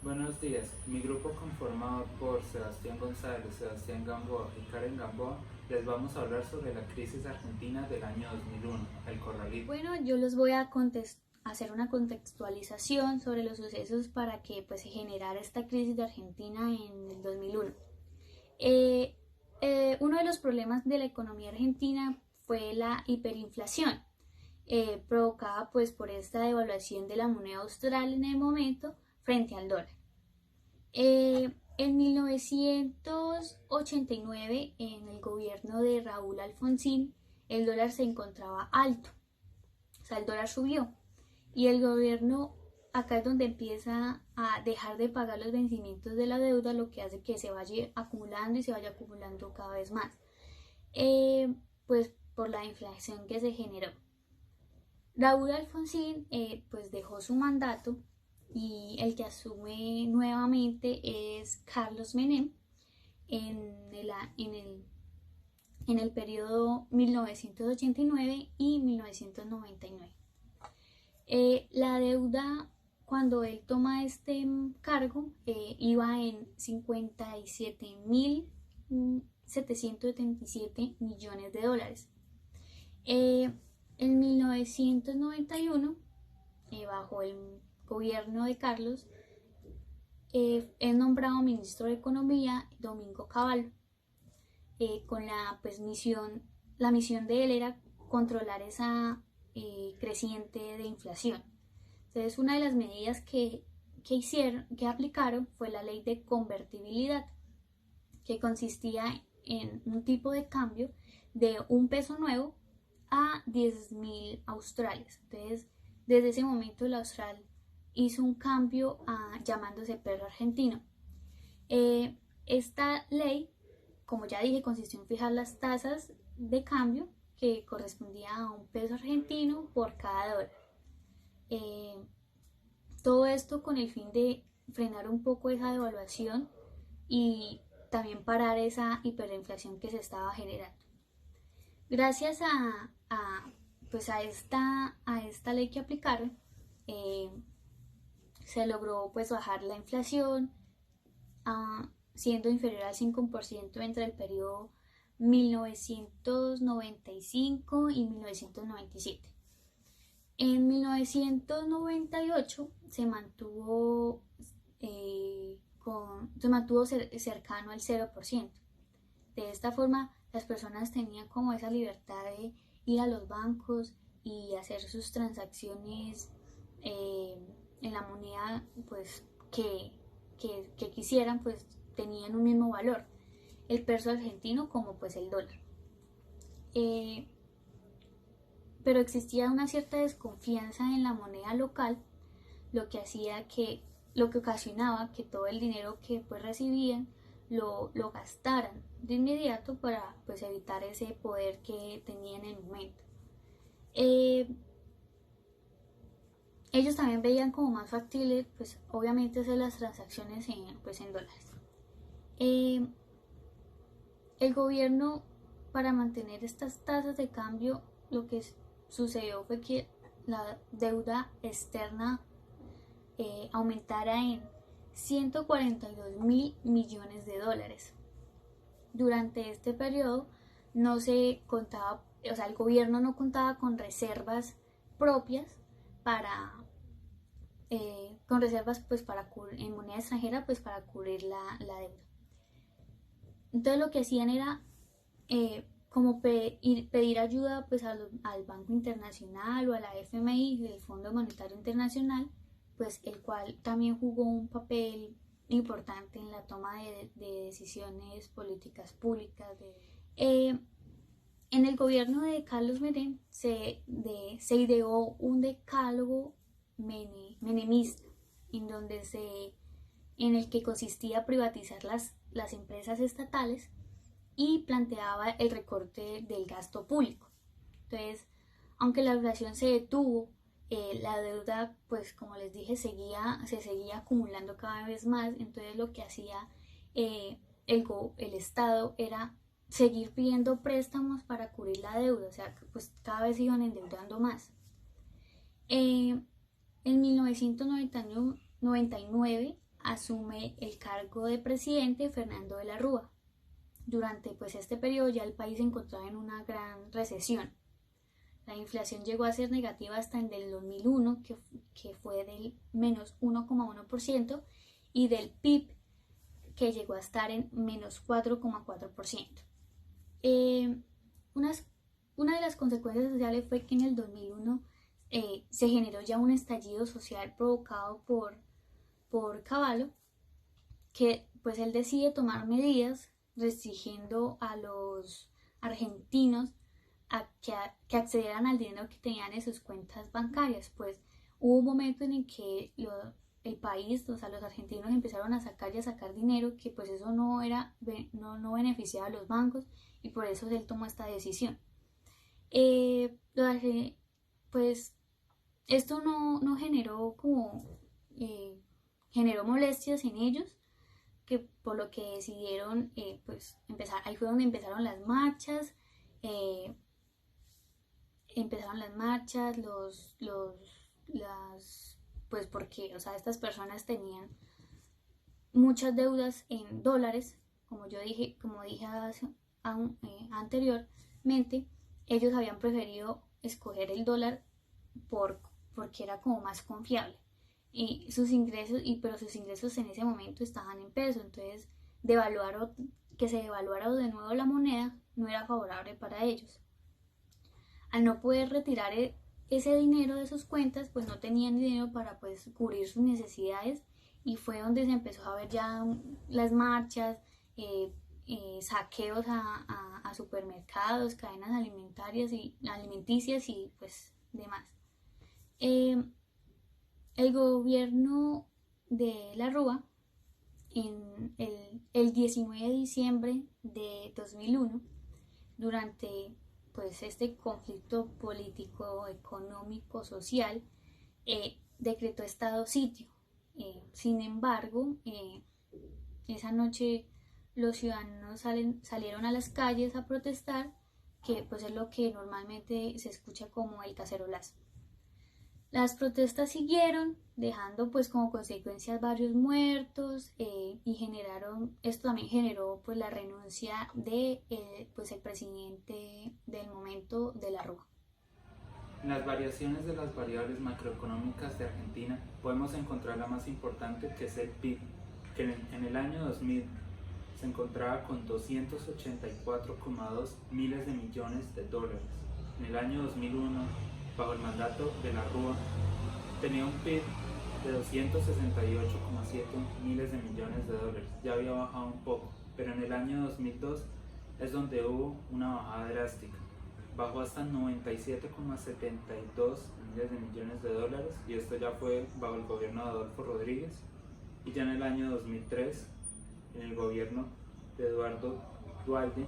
Buenos días. Mi grupo conformado por Sebastián González, Sebastián Gamboa y Karen Gamboa les vamos a hablar sobre la crisis argentina del año 2001, el corralito. Bueno, yo les voy a hacer una contextualización sobre los sucesos para que se generara esta crisis de Argentina en el 2001. Uno de los problemas de la economía argentina fue la hiperinflación, provocada por esta devaluación de la moneda austral en el momento frente al dólar. En 1989, en el gobierno de Raúl Alfonsín, el dólar se encontraba alto, o sea, el dólar subió y el gobierno, acá es donde empieza a dejar de pagar los vencimientos de la deuda, lo que hace que se vaya acumulando y se vaya acumulando cada vez más, pues por la inflación que se generó. Raúl Alfonsín dejó su mandato y el que asume nuevamente es Carlos Menem en el periodo 1989 y 1999. La deuda cuando él toma este cargo iba en 57.777 millones de dólares. En 1991, bajo el gobierno de Carlos, es nombrado ministro de Economía Domingo Cavallo, con la misión de él era controlar esa creciente de inflación. Entonces, una de las medidas que aplicaron fue la ley de convertibilidad, que consistía en un tipo de cambio de un peso nuevo a 10.000 australes. Entonces, desde ese momento el austral hizo un cambio llamándose peso argentino. Esta ley, como ya dije, consistió en fijar las tasas de cambio que correspondía a un peso argentino por cada dólar. Todo esto con el fin de frenar un poco esa devaluación y también parar esa hiperinflación que se estaba generando. Gracias a esta ley que aplicaron, se logró bajar la inflación, siendo inferior al 5% entre el periodo 1995 y 1997. En 1998 se mantuvo cercano al 0%. De esta forma, las personas tenían como esa libertad de ir a los bancos y hacer sus transacciones en la moneda que quisieran, tenían un mismo valor, el peso argentino como el dólar. Pero existía una cierta desconfianza en la moneda local, lo que ocasionaba que todo el dinero que recibían lo gastaran de inmediato para evitar ese poder que tenían en el momento. Ellos también veían como más factible obviamente hacer las transacciones en dólares. El gobierno, para mantener estas tasas de cambio, lo que sucedió fue que la deuda externa aumentara en 142.000 millones de dólares. Durante este periodo no se contaba, el gobierno no contaba con reservas propias con reservas en moneda extranjera para cubrir la deuda. Entonces lo que hacían era como pedir ayuda al Banco Internacional o a la FMI, el Fondo Monetario Internacional, el cual también jugó un papel importante en la toma de decisiones políticas públicas. En el gobierno de Carlos Menem se ideó un decálogo menemista, en el que consistía privatizar las empresas estatales y planteaba el recorte del gasto público. Entonces, aunque la inflación se detuvo, la deuda, como les dije, se seguía acumulando cada vez más. Entonces lo que hacía el Estado era seguir pidiendo préstamos para cubrir la deuda, o sea, cada vez iban endeudando más. En 1999 asume el cargo de presidente Fernando de la Rúa. Durante pues este periodo ya el país se encontraba en una gran recesión. La inflación llegó a ser negativa hasta en el 2001, que fue del menos 1,1%, y del PIB, que llegó a estar en menos 4,4%. Una de las consecuencias sociales fue que en el 2001 se generó ya un estallido social provocado por Cavallo, que pues él decide tomar medidas restringiendo a los argentinos a que accedieran al dinero que tenían en sus cuentas bancarias. Pues hubo un momento en el que el país, o sea, los argentinos empezaron a sacar y a sacar dinero, que pues eso no beneficiaba a los bancos, y por eso él tomó esta decisión. Pues esto no generó generó molestias en ellos, que por lo que decidieron pues empezar. Ahí fue donde empezaron las marchas, pues porque, o sea, estas personas tenían muchas deudas en dólares, como dije anteriormente. Ellos habían preferido escoger el dólar porque era como más confiable, y pero sus ingresos en ese momento estaban en peso. Entonces que se devaluara de nuevo la moneda no era favorable para ellos. Al no poder retirar ese dinero de sus cuentas, pues no tenían dinero para pues cubrir sus necesidades, y fue donde se empezó a ver ya las marchas, saqueos a supermercados, cadenas alimenticias y pues demás. El gobierno de la Rúa, en el 19 de diciembre de 2001, durante pues este conflicto político, económico, social, decretó estado sitio. Sin embargo, esa noche los ciudadanos salieron a las calles a protestar, que pues es lo que normalmente se escucha como el cacerolazo. Las protestas siguieron, dejando pues como consecuencias varios muertos, y esto también generó pues la renuncia de pues el presidente del momento, de la Rúa. En las variaciones de las variables macroeconómicas de Argentina podemos encontrar la más importante, que es el PIB, que en el año 2000 se encontraba con 284,2 miles de millones de dólares. En el año 2001, bajo el mandato de la Rúa, tenía un PIB de 268,7 miles de millones de dólares. Ya había bajado un poco, pero en el año 2002 es donde hubo una bajada drástica. Bajó hasta 97,72 miles de millones de dólares, y esto ya fue bajo el gobierno de Adolfo Rodríguez. Y ya en el año 2003, en el gobierno de Eduardo Duhalde,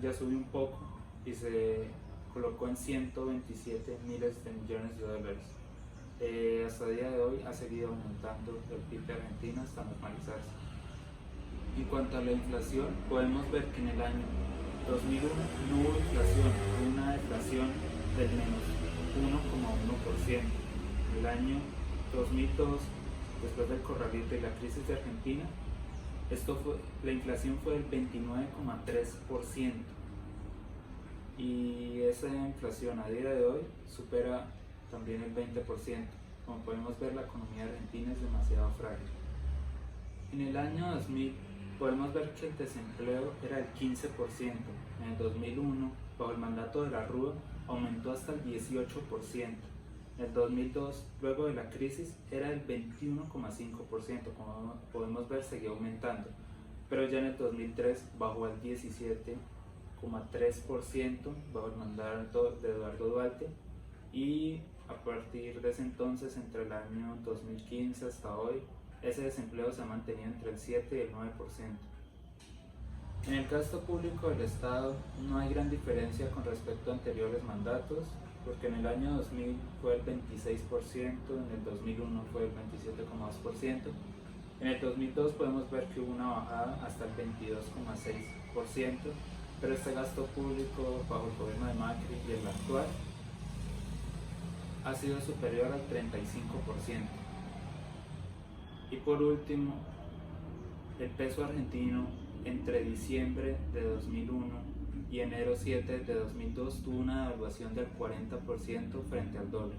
ya subió un poco y se colocó en 127 miles de millones de dólares. Hasta el día de hoy ha seguido aumentando el PIB de Argentina hasta normalizarse. En cuanto a la inflación, podemos ver que en el año 2001 no hubo inflación, hubo una deflación del menos 1,1%. En el año 2002, después del corralito y la crisis de Argentina, la inflación fue del 29,3%. Y esa inflación a día de hoy supera también el 20%. Como podemos ver, la economía argentina es demasiado frágil. En el año 2000 podemos ver que el desempleo era el 15%. En el 2001, bajo el mandato de la Rúa, aumentó hasta el 18%. En el 2002, luego de la crisis, era el 21,5%. Como podemos ver, seguía aumentando. Pero ya en el 2003 bajó al 17,3% bajo el mandato de Eduardo Duhalde, y a partir de ese entonces, entre el año 2015 hasta hoy, ese desempleo se ha mantenido entre el 7 y el 9%. En el gasto público del Estado no hay gran diferencia con respecto a anteriores mandatos, porque en el año 2000 fue el 26%, en el 2001 fue el 27,2%, en el 2002 podemos ver que hubo una bajada hasta el 22,6%, pero este gasto público bajo el gobierno de Macri y el actual ha sido superior al 35%. Y por último, el peso argentino entre diciembre de 2001 y enero 7 de 2002 tuvo una devaluación del 40% frente al dólar.